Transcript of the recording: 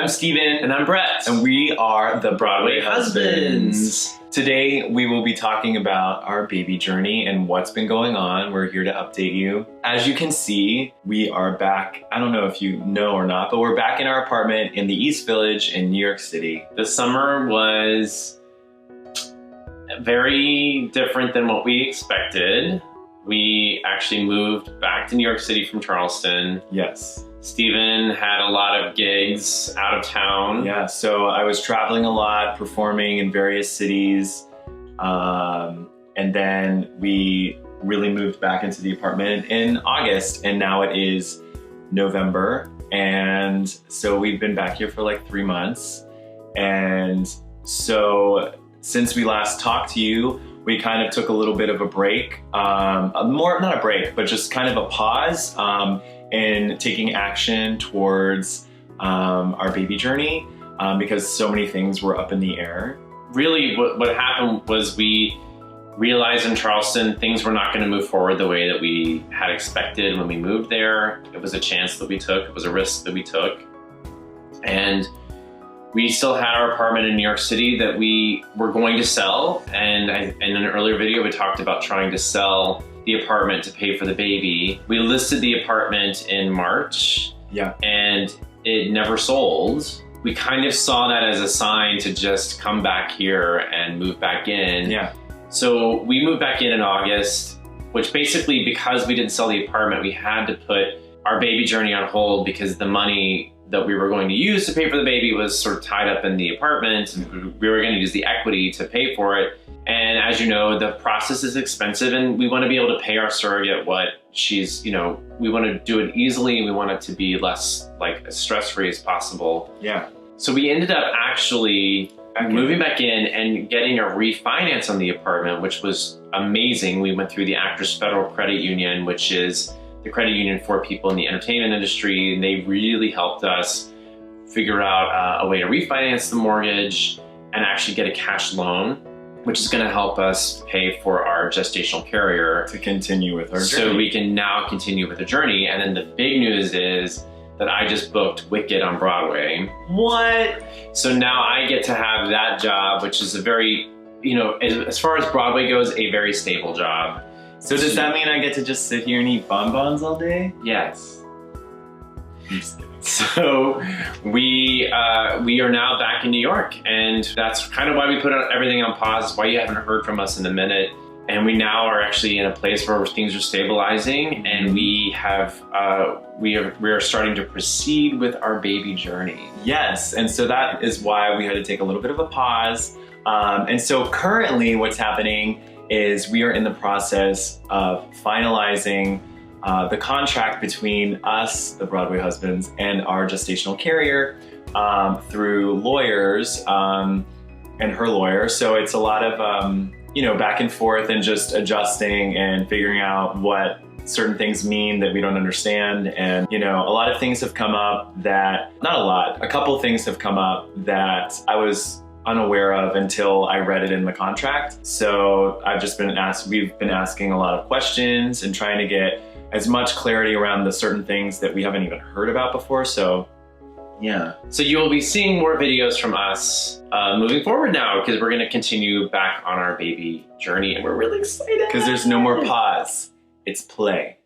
I'm Steven. And I'm Bret. And we are the Broadway Husbands. Today, we will be talking about our baby journey and what's been going on. We're here to update you. As you can see, we are back. I don't know if you know or not, but we're back in our apartment in the East Village in New York City. The summer was very different than what we expected. We actually moved back to New York City from Charleston. Yes. Steven had a lot of gigs out of town. Yeah, so I was traveling a lot, performing in various cities. And then we really moved back into the apartment in August, and now it is November. And so we've been back here for like 3 months. And so since we last talked to you, we kind of took a little bit of a break, not a break, but just kind of a pause in taking action towards our baby journey because so many things were up in the air. Really, what happened was we realized in Charleston things were not going to move forward the way that we had expected when we moved there. It was a chance that we took. It was a risk that we took. And we still had our apartment in New York City that we were going to sell. And in an earlier video, we talked about trying to sell the apartment to pay for the baby. We listed the apartment in March. Yeah. And it never sold. We kind of saw that as a sign to just come back here and move back in. Yeah. So we moved back in August, which basically, because we didn't sell the apartment, we had to put our baby journey on hold because the money that we were going to use to pay for the baby was sort of tied up in the apartment. We were going to use the equity to pay for it. And as you know, the process is expensive, and we want to be able to pay our surrogate what she's, we want to do it easily, and we want it to be less like as stress-free as possible. Yeah. So we ended up actually moving back in and getting a refinance on the apartment, which was amazing. We went through the Actors Federal Credit Union, which is the credit union for people in the entertainment industry, and they really helped us figure out a way to refinance the mortgage and actually get a cash loan, which is going to help us pay for our gestational carrier to continue with our journey. So we can now continue with the journey. And then the big news is that I just booked Wicked on Broadway. What? So now I get to have that job, which is a very, as far as Broadway goes, a very stable job. So does that mean I get to just sit here and eat bonbons all day? Yes. I'm just kidding. So we are now back in New York, and that's kind of why we put everything on pause, why you haven't heard from us in a minute. And we now are actually in a place where things are stabilizing, and we are starting to proceed with our baby journey. Yes, and so that is why we had to take a little bit of a pause. And so currently what's happening is we are in the process of finalizing the contract between us, the Broadway Husbands, and our gestational carrier through lawyers and her lawyer. So it's a lot of back and forth and just adjusting and figuring out what certain things mean that we don't understand. And, a lot of things have come up that, not a lot, a couple things have come up that I was unaware of until I read it in the contract. So we've been asking a lot of questions and trying to get as much clarity around the certain things that we haven't even heard about before. So yeah. So you will be seeing more videos from us moving forward now, because we're going to continue back on our baby journey, and we're really excited. Because there's no more pause. It's play.